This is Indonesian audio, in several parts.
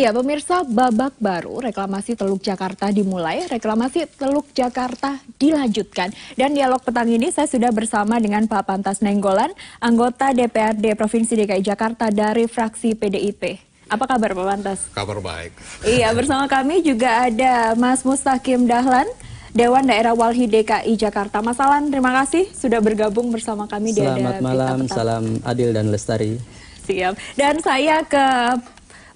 Iya, pemirsa, babak baru reklamasi Teluk Jakarta dimulai, reklamasi Teluk Jakarta dilanjutkan. Dan dialog petang ini saya sudah bersama dengan Pak Pantas Nainggolan, anggota DPRD Provinsi DKI Jakarta dari fraksi PDIP. Apa kabar Pak Pantas? Kabar baik. Iya, bersama kami juga ada Mas Mustaqim Dahlan, Dewan Daerah Walhi DKI Jakarta. Mas Alan, terima kasih sudah bergabung bersama kami di Selamat malam, salam adil dan lestari. Siap. Dan saya ke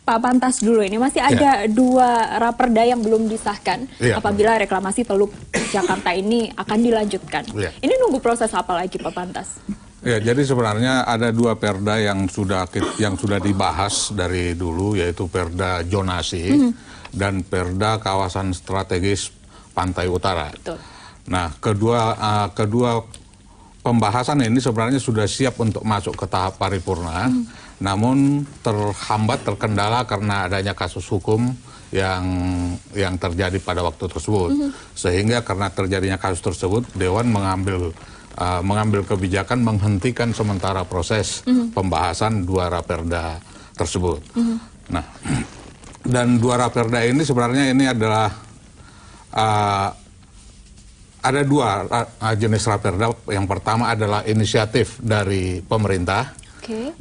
Pak Pantas dulu, ini masih ada dua raperda yang belum disahkan apabila reklamasi Teluk Jakarta ini akan dilanjutkan. Ini nunggu proses apa lagi Pak Pantas? Ya, jadi sebenarnya ada dua perda yang sudah dibahas dari dulu, yaitu perda zonasi dan perda kawasan strategis pantai utara. Betul. Nah, kedua pembahasan ini sebenarnya sudah siap untuk masuk ke tahap paripurna. Namun terkendala karena adanya kasus hukum yang terjadi pada waktu tersebut. Sehingga karena terjadinya kasus tersebut, Dewan mengambil kebijakan menghentikan sementara proses pembahasan dua raperda tersebut. Nah, dan dua raperda ini sebenarnya ini adalah ada dua jenis raperda. Yang pertama adalah inisiatif dari pemerintah.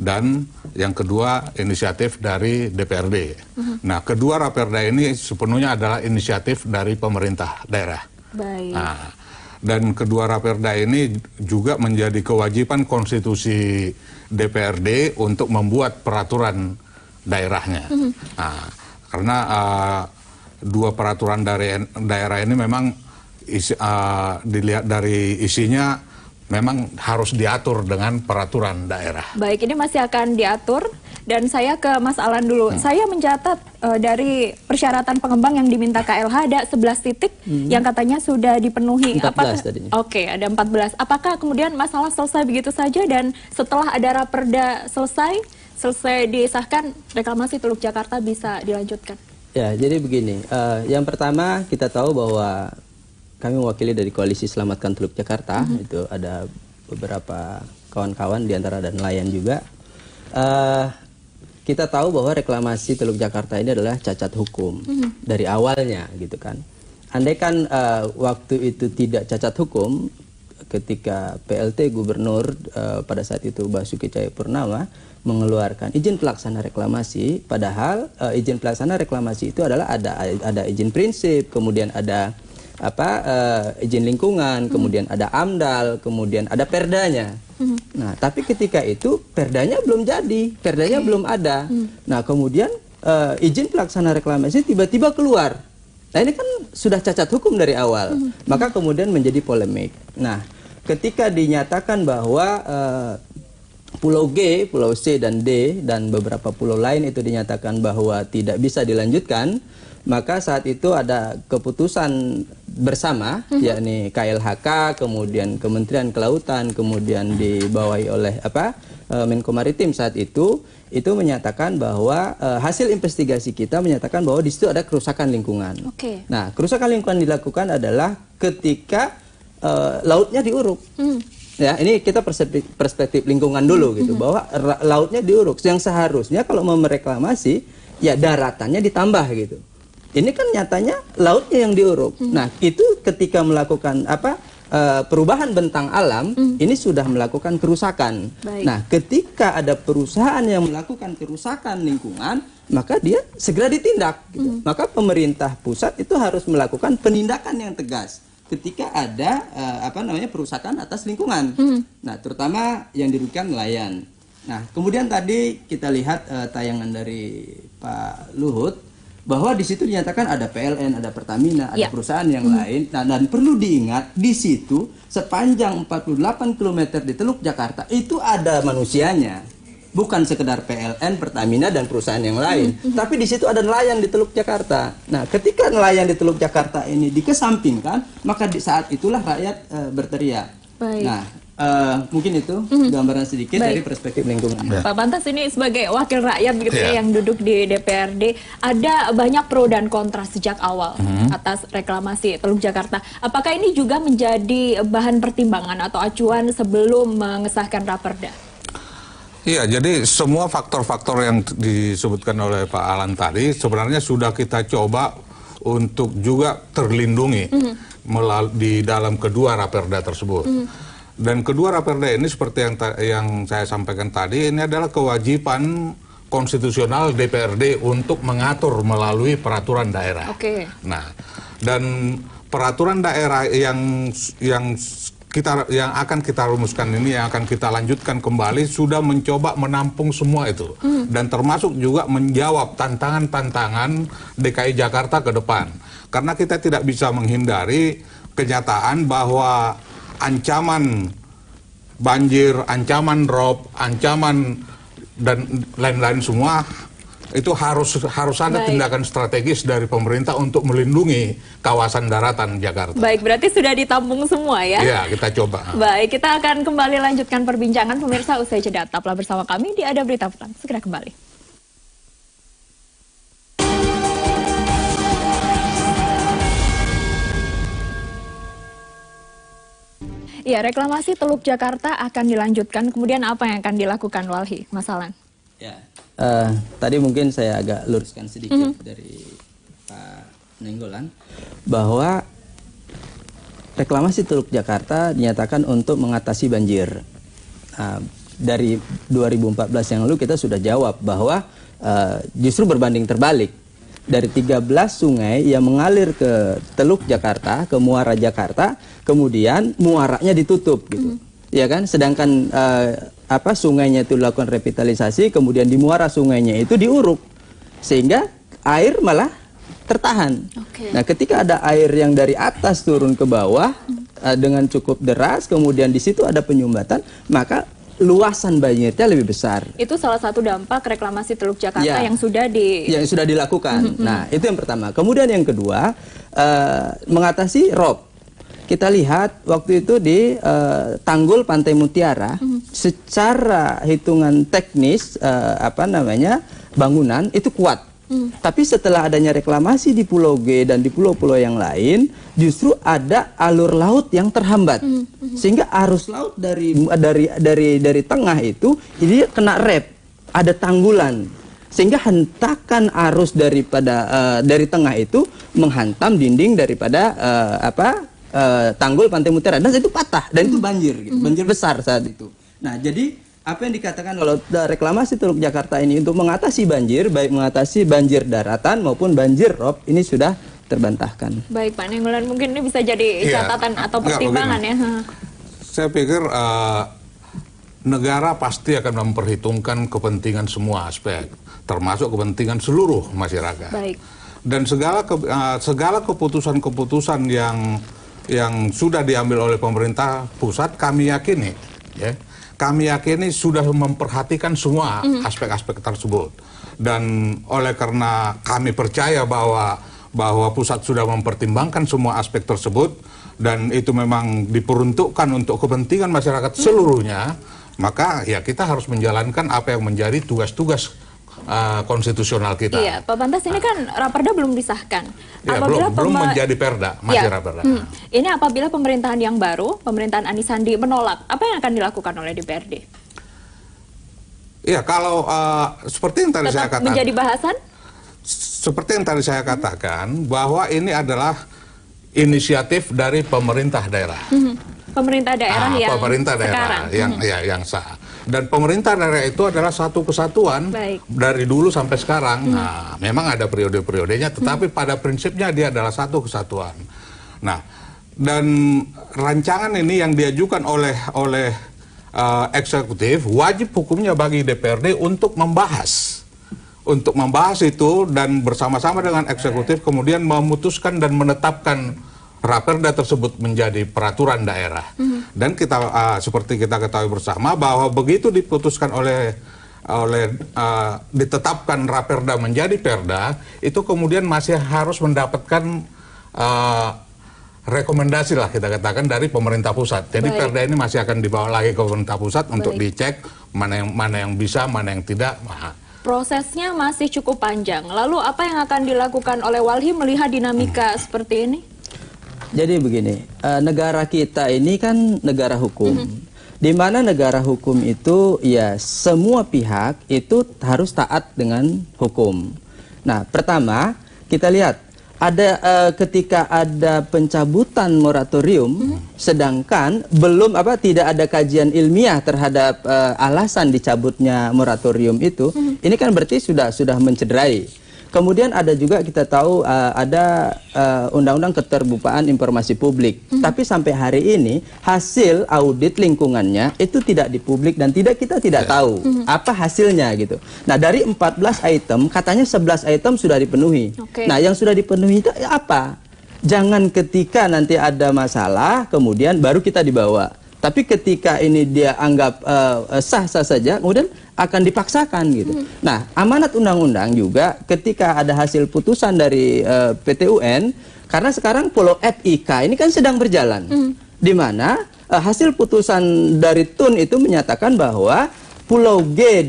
Dan yang kedua inisiatif dari DPRD. Nah, kedua raperda ini sepenuhnya adalah inisiatif dari pemerintah daerah. Baik. Nah, dan kedua raperda ini juga menjadi kewajiban konstitusi DPRD untuk membuat peraturan daerahnya. Nah, karena dua peraturan dari daerah ini memang dilihat dari isinya memang harus diatur dengan peraturan daerah. Baik, ini masih akan diatur dan saya ke Mas Alan dulu. Saya mencatat dari persyaratan pengembang yang diminta KLH ada 11 titik yang katanya sudah dipenuhi. 14 tadinya. Oke, ada 14. Apakah kemudian masalah selesai begitu saja dan setelah ada raperda selesai disahkan reklamasi Teluk Jakarta bisa dilanjutkan? Ya, jadi begini. Yang pertama kita tahu bahwa kami mewakili dari Koalisi Selamatkan Teluk Jakarta, itu ada beberapa kawan-kawan diantara dan nelayan juga. Kita tahu bahwa reklamasi Teluk Jakarta ini adalah cacat hukum dari awalnya, gitu kan. Andai kan waktu itu tidak cacat hukum, ketika PLT Gubernur pada saat itu Basuki Cahayapurnama mengeluarkan izin pelaksana reklamasi, padahal izin pelaksana reklamasi itu adalah ada izin prinsip, kemudian ada izin lingkungan, kemudian ada AMDAL, kemudian ada perdanya. Nah, tapi ketika itu perdanya belum jadi, perdanya belum ada. Nah, kemudian izin pelaksana reklamasi tiba-tiba keluar. Nah, ini kan sudah cacat hukum dari awal. Maka kemudian menjadi polemik. Nah, ketika dinyatakan bahwa Pulau G, Pulau C dan D dan beberapa pulau lain itu dinyatakan bahwa tidak bisa dilanjutkan, maka saat itu ada keputusan bersama, yakni KLHK, kemudian Kementerian Kelautan, kemudian dibawahi oleh Menko Maritim saat itu menyatakan bahwa hasil investigasi kita menyatakan bahwa di situ ada kerusakan lingkungan. Nah, kerusakan lingkungan dilakukan adalah ketika lautnya diuruk. Ya, ini kita perspektif lingkungan dulu gitu, bahwa lautnya diuruk. Yang seharusnya kalau mau mereklamasi, ya daratannya ditambah gitu. Ini kan nyatanya lautnya yang diuruk. Nah, itu ketika melakukan perubahan bentang alam, ini sudah melakukan kerusakan. Nah, ketika ada perusahaan yang melakukan kerusakan lingkungan, maka dia segera ditindak. Gitu. Maka pemerintah pusat itu harus melakukan penindakan yang tegas ketika ada perusakan atas lingkungan. Nah, terutama yang dirugikan nelayan. Nah, kemudian tadi kita lihat tayangan dari Pak Luhut, bahwa di situ dinyatakan ada PLN, ada Pertamina, ada perusahaan yang lain. Nah, dan perlu diingat di situ sepanjang 48 km di Teluk Jakarta itu ada manusianya. Bukan sekedar PLN, Pertamina dan perusahaan yang lain. Tapi di situ ada nelayan di Teluk Jakarta. Nah, ketika nelayan di Teluk Jakarta ini dikesampingkan, maka di saat itulah rakyat berteriak. Nah, mungkin itu gambaran sedikit dari perspektif lingkungan. Pak Pantas ini sebagai wakil rakyat begitu yang duduk di DPRD, ada banyak pro dan kontra sejak awal atas reklamasi Teluk Jakarta. Apakah ini juga menjadi bahan pertimbangan atau acuan sebelum mengesahkan raperda? Iya, jadi semua faktor-faktor yang disebutkan oleh Pak Alan tadi sebenarnya sudah kita coba untuk juga terlindungi di dalam kedua raperda tersebut. Dan kedua raperda ini seperti yang saya sampaikan tadi, ini adalah kewajiban konstitusional DPRD untuk mengatur melalui peraturan daerah. Oke. Nah, dan peraturan daerah yang akan kita rumuskan ini, yang akan kita lanjutkan kembali, sudah mencoba menampung semua itu. Dan termasuk juga menjawab tantangan-tantangan DKI Jakarta ke depan. Karena kita tidak bisa menghindari kenyataan bahwa ancaman banjir, ancaman rob, ancaman dan lain-lain semua itu harus ada tindakan strategis dari pemerintah untuk melindungi kawasan daratan Jakarta. Baik, berarti sudah ditampung semua ya? Iya, kita coba. Baik, kita akan kembali lanjutkan perbincangan pemirsa usai jeda. Tetaplah bersama kami di Ada Berita Petang. Segera kembali. Ya, reklamasi Teluk Jakarta akan dilanjutkan. Kemudian apa yang akan dilakukan, Walhi? Mas Alan? Ya, tadi mungkin saya agak luruskan sedikit dari Pak Nainggolan bahwa reklamasi Teluk Jakarta dinyatakan untuk mengatasi banjir. Dari 2014 yang lalu kita sudah jawab bahwa justru berbanding terbalik. Dari 13 sungai yang mengalir ke Teluk Jakarta, ke Muara Jakarta, kemudian muaranya ditutup gitu. Ya kan? Sedangkan sungainya itu dilakukan revitalisasi, kemudian di muara sungainya itu diuruk. Sehingga air malah tertahan. Nah, ketika ada air yang dari atas turun ke bawah dengan cukup deras, kemudian di situ ada penyumbatan, maka luasan banjirnya lebih besar. Itu salah satu dampak reklamasi Teluk Jakarta yang sudah dilakukan. Nah, itu yang pertama. Kemudian yang kedua, mengatasi rob. Kita lihat waktu itu di Tanggul Pantai Mutiara, secara hitungan teknis bangunan itu kuat. Tapi setelah adanya reklamasi di Pulau G dan di pulau-pulau yang lain, justru ada alur laut yang terhambat, sehingga arus laut dari tengah itu ini kena rep, ada tanggulan, sehingga hentakan arus dari tengah itu menghantam dinding daripada Tanggul Pantai Mutiara, dan itu patah dan itu banjir, gitu, banjir besar saat itu. Nah, jadi apa yang dikatakan kalau reklamasi Teluk Jakarta ini untuk mengatasi banjir, baik mengatasi banjir daratan maupun banjir rob, ini sudah terbantahkan. Baik, Pak Nainggolan, mungkin ini bisa jadi catatan atau pertimbangan ya. Saya pikir negara pasti akan memperhitungkan kepentingan semua aspek, termasuk kepentingan seluruh masyarakat. Baik. Dan segala keputusan-keputusan yang sudah diambil oleh pemerintah pusat, kami yakini, kami yakini sudah memperhatikan semua aspek-aspek tersebut. Dan oleh karena kami percaya bahwa pusat sudah mempertimbangkan semua aspek tersebut, dan itu memang diperuntukkan untuk kepentingan masyarakat seluruhnya, maka ya kita harus menjalankan apa yang menjadi tugas-tugas konstitusional kita. Iya, Pak Pantas, ini kan raperda belum disahkan. Ya, belum menjadi perda, masih raperda. Ini apabila pemerintahan yang baru, pemerintahan Anies Sandi menolak, apa yang akan dilakukan oleh DPRD? Iya, kalau seperti yang tadi saya katakan, menjadi bahasan? Seperti yang tadi saya katakan, bahwa ini adalah inisiatif dari pemerintah daerah. Pemerintah daerah sekarang. yang sah. Dan pemerintah daerah itu adalah satu kesatuan. Baik. Dari dulu sampai sekarang. Nah, memang ada periode-periodenya, tetapi pada prinsipnya dia adalah satu kesatuan. Nah, dan rancangan ini yang diajukan oleh eksekutif, wajib hukumnya bagi DPRD untuk membahas itu, dan bersama-sama dengan eksekutif kemudian memutuskan dan menetapkan raperda tersebut menjadi peraturan daerah. Dan kita seperti kita ketahui bersama bahwa begitu diputuskan ditetapkan raperda menjadi perda, itu kemudian masih harus mendapatkan rekomendasi lah kita katakan dari pemerintah pusat. Jadi perda ini masih akan dibawa lagi ke pemerintah pusat untuk dicek mana yang bisa, mana yang tidak. Prosesnya masih cukup panjang. Lalu apa yang akan dilakukan oleh Walhi melihat dinamika seperti ini? Jadi begini, negara kita ini kan negara hukum. Di mana negara hukum itu ya semua pihak itu harus taat dengan hukum. Nah, pertama kita lihat ada ketika ada pencabutan moratorium, sedangkan tidak ada kajian ilmiah terhadap alasan dicabutnya moratorium itu, ini kan berarti sudah mencederai. Kemudian ada juga kita tahu ada undang-undang keterbukaan informasi publik. Tapi sampai hari ini hasil audit lingkungannya itu tidak dipublik dan kita tidak tahu apa hasilnya gitu. Nah, dari 14 item katanya 11 item sudah dipenuhi. Nah, yang sudah dipenuhi itu apa? Jangan ketika nanti ada masalah kemudian baru kita dibawa. Tapi ketika ini dia anggap sah-sah saja, kemudian akan dipaksakan gitu. Nah, amanat undang-undang juga ketika ada hasil putusan dari PT UN, karena sekarang Pulau FIK ini kan sedang berjalan, di mana hasil putusan dari TUN itu menyatakan bahwa Pulau G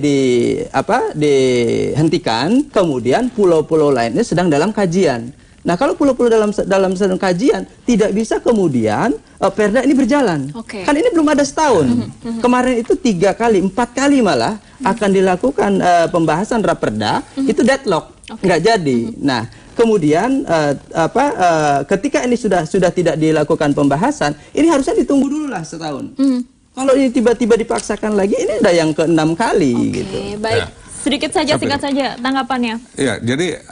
dihentikan, kemudian pulau-pulau lainnya sedang dalam kajian. Nah, kalau pulau-pulau dalam sedang kajian tidak bisa kemudian perda ini berjalan. Kan ini belum ada setahun. Kemarin itu 3 kali, 4 kali malah akan dilakukan pembahasan raperda, itu deadlock, nggak jadi. Nah, kemudian ketika ini sudah tidak dilakukan pembahasan, ini harusnya ditunggu dulu lah setahun. Kalau ini tiba-tiba dipaksakan lagi, ini udah yang ke-6 kali gitu. Baik. Sedikit saja, singkat saja tanggapannya. Iya, jadi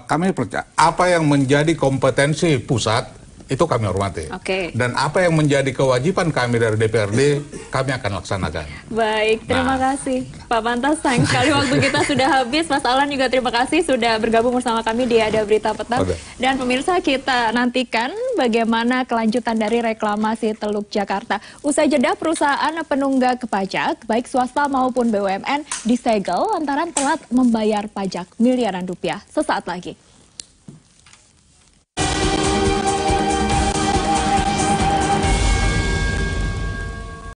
kami percaya apa yang menjadi kompetensi pusat itu kami hormati. Dan apa yang menjadi kewajiban kami dari DPRD, kami akan laksanakan. Baik, terima kasih Pak Pantas. Sayang sekali waktu kita sudah habis. Mas Alan juga terima kasih sudah bergabung bersama kami di Ada Berita Petang. Dan pemirsa, kita nantikan bagaimana kelanjutan dari reklamasi Teluk Jakarta. Usai jeda, perusahaan penunggak pajak, baik swasta maupun BUMN, disegel lantaran telat membayar pajak miliaran rupiah. Sesaat lagi.